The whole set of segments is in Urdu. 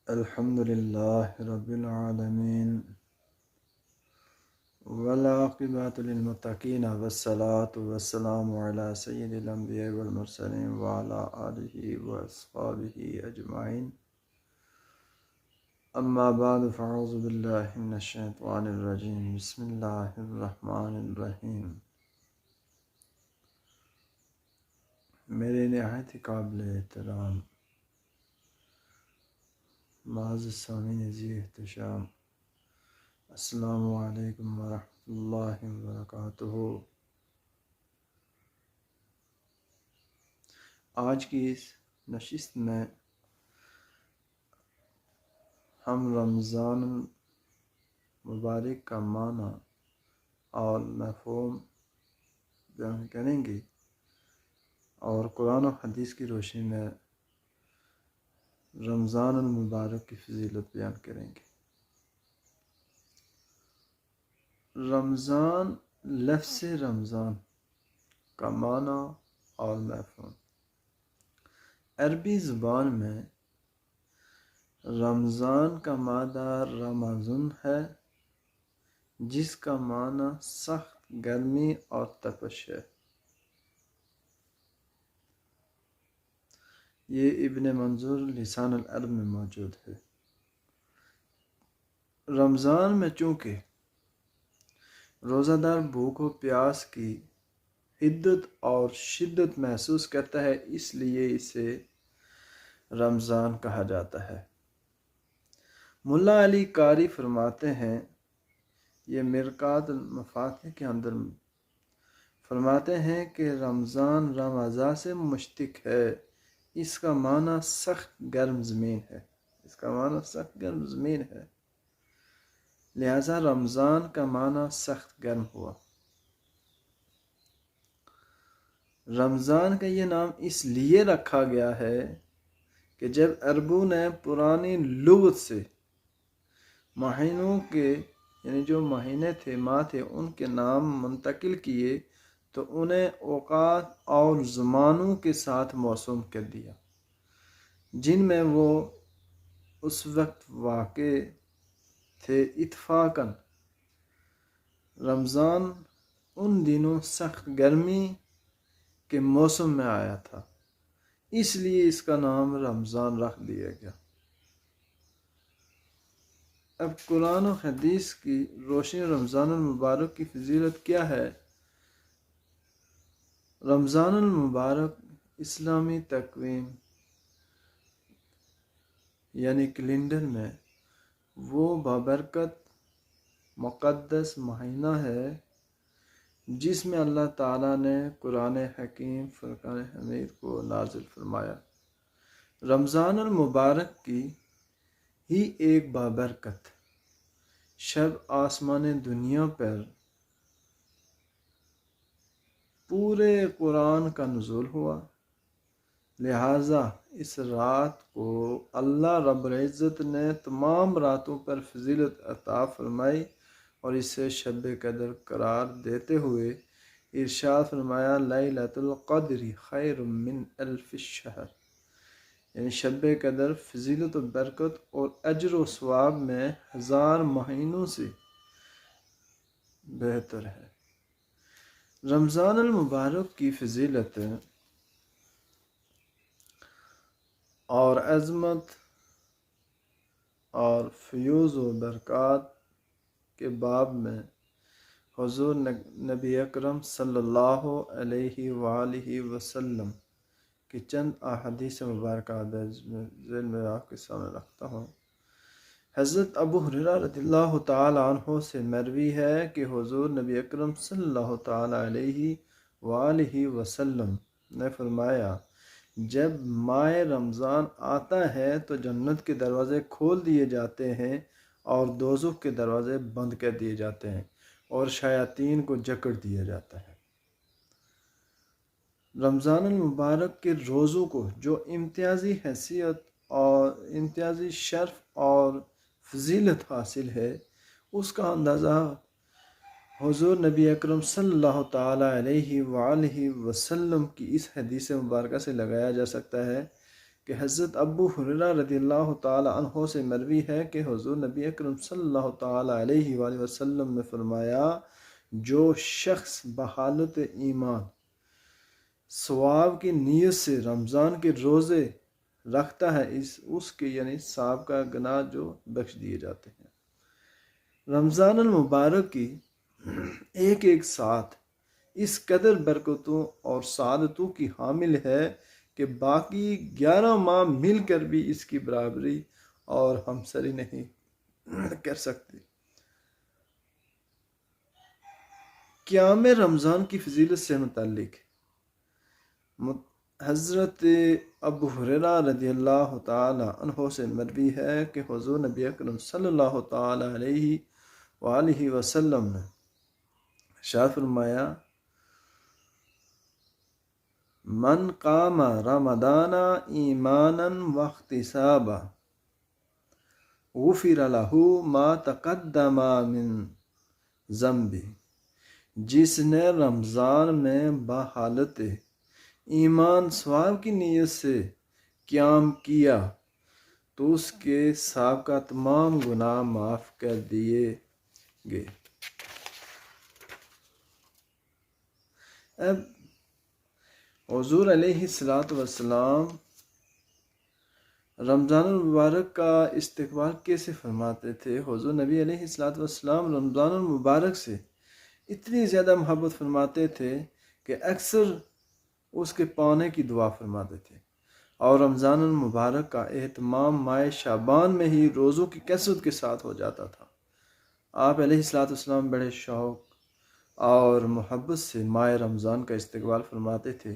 الحمد لله رب العالمين والعاقبة للمتقين والصلاة والسلام على سيد الأنبياء والمرسلين وعلى آله وأصحابه أجمعين. أما بعد فأعوذ بالله من الشيطان الرجيم. بسم الله الرحمن الرحيم. میرے نہایت قابل احترام معزز سامعین ذی احتشام، السلام علیکم ورحمۃ اللہ وبرکاتہ۔ آج کی اس نشست میں ہم رمضان مبارک کا معنی اور مفہوم بیان کریں گے اور قرآن و حدیث کی روشنی میں رمضان المبارک کی فضیلت بیان کریں گے۔ رمضان، لفظ رمضان کا معنی اور مفہوم۔ عربی زبان میں رمضان کا مادہ رمضان ہے، جس کا معنی سخت گرمی اور تپش ہے۔ یہ ابن منظور لسان العرب میں موجود ہے۔ رمضان میں چونکہ روزہ دار بھوک و پیاس کی حدت اور شدت محسوس کرتا ہے، اس لیے اسے رمضان کہا جاتا ہے۔ ملا علی قاری فرماتے ہیں، یہ مرقات المفاتح کے اندر فرماتے ہیں کہ رمضان رمضان سے مشتق ہے، اس کا معنی سخت گرم زمین ہے، اس کا معنی سخت گرم زمین ہے، لہذا رمضان کا معنی سخت گرم ہوا۔ رمضان کا یہ نام اس لیے رکھا گیا ہے کہ جب عربوں نے پرانی لغت سے مہینوں کے یعنی جو مہینے تھے، ماہ تھے، ان کے نام منتقل کیے تو انہیں اوقات اور زمانوں کے ساتھ موسوم کر دیا جن میں وہ اس وقت واقع تھے۔ اتفاقاً رمضان ان دنوں سخت گرمی کے موسم میں آیا تھا، اس لیے اس کا نام رمضان رکھ دیا گیا۔ اب قرآن و حدیث کی روشنی رمضان المبارک کی فضیلت کیا ہے؟ رمضان المبارک اسلامی تقویم یعنی کیلنڈر میں وہ بابرکت مقدس مہینہ ہے جس میں اللہ تعالیٰ نے قرآن حکیم فرقان حمید کو نازل فرمایا۔ رمضان المبارک کی ہی ایک بابرکت شب آسمان دنیا پر پورے قرآن کا نزول ہوا، لہٰذا اس رات کو اللہ رب العزت نے تمام راتوں پر فضیلت عطا فرمائی اور اسے شب قدر قرار دیتے ہوئے ارشاد فرمایا، لیلۃ القدر خیر من الف شہر، یعنی شب قدر فضیلت و برکت اور اجر و ثواب میں 1000 مہینوں سے بہتر ہے۔ رمضان المبارک کی فضیلت اور عظمت اور فیوز و برکات کے باب میں حضور نبی اکرم صلی اللہ علیہ وآلہ وسلم کی چند احادیث مبارکہ ذیل میں آپ کے سامنے رکھتا ہوں۔ حضرت ابو ہریرہ رضی اللہ تعالی عنہ سے مروی ہے کہ حضور نبی اکرم صلی اللہ تعالی علیہ وآلہ وسلم نے فرمایا، جب ماہ رمضان آتا ہے تو جنت کے دروازے کھول دیے جاتے ہیں اور دوزخ کے دروازے بند کر دیے جاتے ہیں اور شیاطین کو جکڑ دیا جاتا ہے۔ رمضان المبارک کے روزوں کو جو امتیازی حیثیت اور امتیازی شرف اور فضیلت حاصل ہے، اس کا اندازہ حضور نبی اکرم صلی اللہ تعالی علیہ وآلہ وسلم کی اس حدیث مبارکہ سے لگایا جا سکتا ہے کہ حضرت ابو ہریرہ رضی اللہ تعالی عنہ سے مروی ہے کہ حضور نبی اکرم صلی اللہ تعالی علیہ وآلہ وسلم نے فرمایا، جو شخص بحالت ایمان ثواب کی نیت سے رمضان کے روزے رکھتا ہے، اس کے یعنی صاحب کا گناہ جو بخش دیے جاتے ہیں۔ رمضان المبارک کی ایک ایک ساتھ اس قدر برکتوں اور سعادتوں کی حامل ہے کہ باقی 11 ماہ مل کر بھی اس کی برابری اور ہمسری نہیں کر سکتے۔ قیام رمضان کی فضیلت سے متعلق حضرت ابو ہریرہ رضی اللہ تعالی عنہ سے مروی ہے کہ حضور نبی اکرم صلی اللہ تعالی علیہ وآلہ وسلم نے ارشاد فرمایا، من قام رمضان ایمانا واحتسابا غفر له ما تقدم من ذنبہ، جس نے رمضان میں بحالت ایمان ثواب کی نیت سے قیام کیا تو اس کے سابقہ تمام گناہ معاف کر دیے گئے۔ اب حضور علیہ الصلاۃ والسلام رمضان المبارک کا استقبال کیسے فرماتے تھے؟ حضور نبی علیہ الصلاۃ والسلام رمضان المبارک سے اتنی زیادہ محبت فرماتے تھے کہ اکثر اس کے پانے کی دعا فرماتے تھے، اور رمضان المبارک کا اہتمام ماہ شعبان میں ہی روزوں کی کثرت کے ساتھ ہو جاتا تھا۔ آپ علیہ الصلاۃ والسلام بڑے شوق اور محبت سے ماہ رمضان کا استقبال فرماتے تھے۔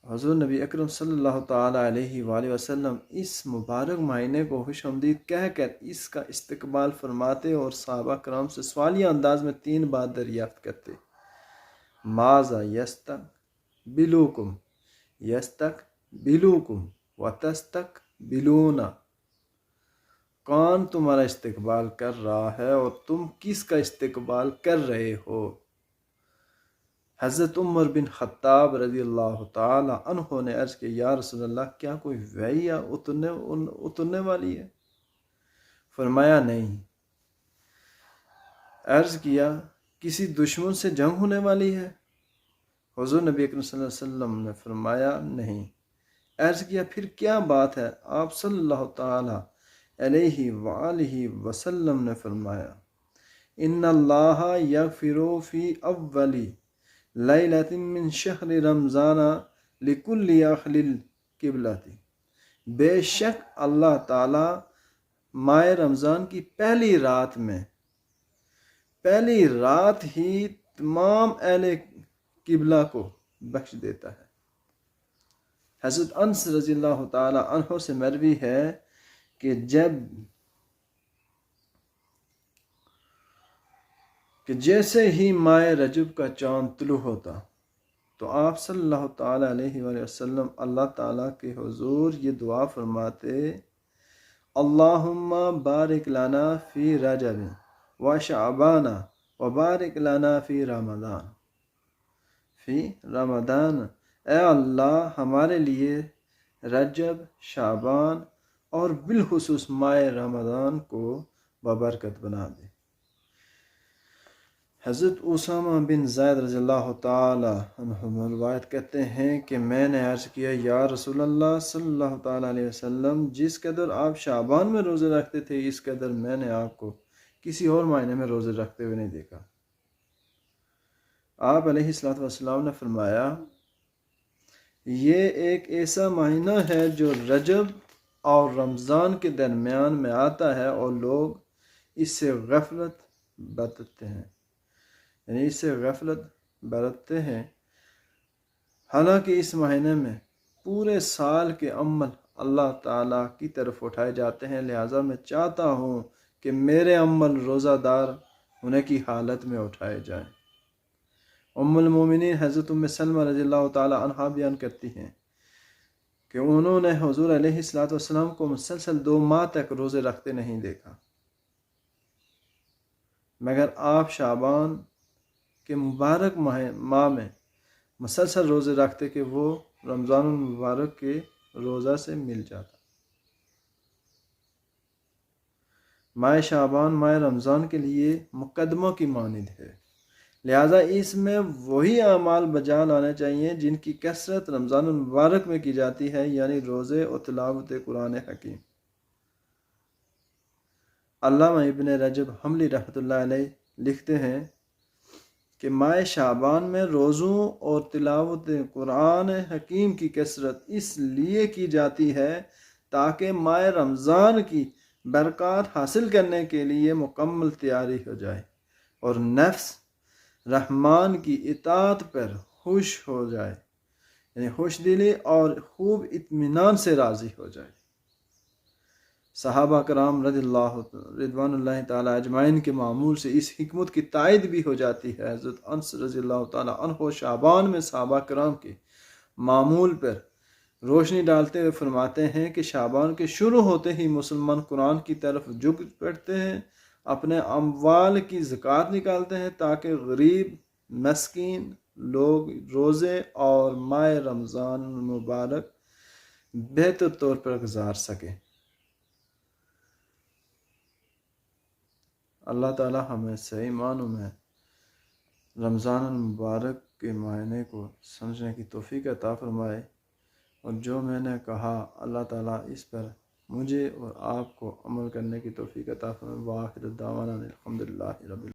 حضور نبی اکرم صلی اللہ تعالی علیہ وآلہ وسلم اس مبارک مہینے کو خوش آمدید کہہ کر اس کا استقبال فرماتے اور صحابہ کرام سے سوالیہ انداز میں 3 بات دریافت کرتے: ماذا یستقبلکم، یستقبلکم وتستقبلون، کون تمہارا استقبال کر رہا ہے اور تم کس کا استقبال کر رہے ہو؟ حضرت عمر بن خطاب رضی اللہ تعالی عنہ نے عرض کیا، یا رسول اللہ، کیا کوئی وحی اترنے والی ہے؟ فرمایا نہیں۔ عرض کیا، کسی دشمن سے جنگ ہونے والی ہے؟ حضور نبی اکرم صلی اللہ علیہ وسلم نے فرمایا نہیں۔ عرض کیا، پھر کیا بات ہے؟ آپ صلی اللہ تعالی علیہ وآلہ وسلم نے فرمایا، ان اللہ یغفر فی اول لیلۃ من شہر رمضان لکل اہل القبلۃ، بے شک اللہ تعالی ماہ رمضان کی پہلی رات ہی تمام اہل قبلہ کو بخش دیتا ہے۔ حضرت انس رضی اللہ تعالی عنہ سے مروی ہے کہ جیسے ہی ماہ رجب کا چاند طلوع ہوتا تو آپ صلی اللہ تعالی علیہ وآلہ وسلم اللہ تعالیٰ کے حضور یہ دعا فرماتے، اللہم بارک لنا فی رجب و شعبان و بارک لنا فی رمضان، اے اللہ ہمارے لیے رجب، شعبان اور بالخصوص ماہ رمضان کو ببرکت بنا دے۔ حضرت اسامہ بن زید رضی اللہ تعالی عنہ روایت کرتے ہیں کہ میں نے عرض کیا، یا رسول اللہ صلی اللہ تعالی علیہ وسلم، جس قدر آپ شعبان میں روزے رکھتے تھے اس قدر میں نے آپ کو کسی اور مہینے میں روزے رکھتے ہوئے نہیں دیکھا۔ آپ علیہ الصلوۃ والسلام نے فرمایا، یہ ایک ایسا مہینہ ہے جو رجب اور رمضان کے درمیان میں آتا ہے اور لوگ اس سے غفلت برتتے ہیں، حالانکہ اس مہینے میں پورے سال کے عمل اللہ تعالیٰ کی طرف اٹھائے جاتے ہیں، لہٰذا میں چاہتا ہوں کہ میرے عمل روزہ دار ہونے کی حالت میں اٹھائے جائیں۔ ام المومنین حضرت ام سلمہ رضی اللہ تعالی عنہا بیان کرتی ہیں کہ انہوں نے حضور علیہ الصلوۃ والسلام کو مسلسل 2 ماہ تک روزے رکھتے نہیں دیکھا، مگر آپ شعبان کے مبارک ماہ میں مسلسل روزے رکھتے کہ وہ رمضان المبارک کے روزہ سے مل جاتا۔ ماہ شعبان ماہ رمضان کے لیے مقدموں کی مانند ہے، لہٰذا اس میں وہی اعمال بجا لانے چاہیے جن کی کثرت رمضان المبارک میں کی جاتی ہے، یعنی روزے اور تلاوت قرآن حکیم۔ علامہ ابن رجب حنبلی رحمۃ اللہ علیہ لکھتے ہیں کہ ماہ شعبان میں روزوں اور تلاوت قرآن حکیم کی کثرت اس لیے کی جاتی ہے تاکہ ماہ رمضان کی برکات حاصل کرنے کے لیے مکمل تیاری ہو جائے اور نفس رحمان کی اطاعت پر خوش ہو جائے، یعنی خوش دلی اور خوب اطمینان سے راضی ہو جائے۔ صحابہ کرام رضوان اللہ تعالی اجمعین کے معمول سے اس حکمت کی تائید بھی ہو جاتی ہے۔ حضرت انس رضی اللہ تعالی عنہ شعبان میں صحابہ کرام کے معمول پر روشنی ڈالتے ہوئے فرماتے ہیں کہ شعبان کے شروع ہوتے ہی مسلمان قرآن کی طرف جھک پڑتے ہیں، اپنے اموال کی زکوٰۃ نکالتے ہیں تاکہ غریب مسکین لوگ روزے اور ماہ رمضان مبارک بہتر طور پر گزار سکیں۔ اللہ تعالی ہمیں صحیح معنوں میں رمضان المبارک کے معنی کو سمجھنے کی توفیق عطا فرمائے، اور جو میں نے کہا اللہ تعالیٰ اس پر مجھے اور آپ کو عمل کرنے کی توفیق عطا فرمائے۔ وآخر دعوانا الحمدللہ رب العالمین۔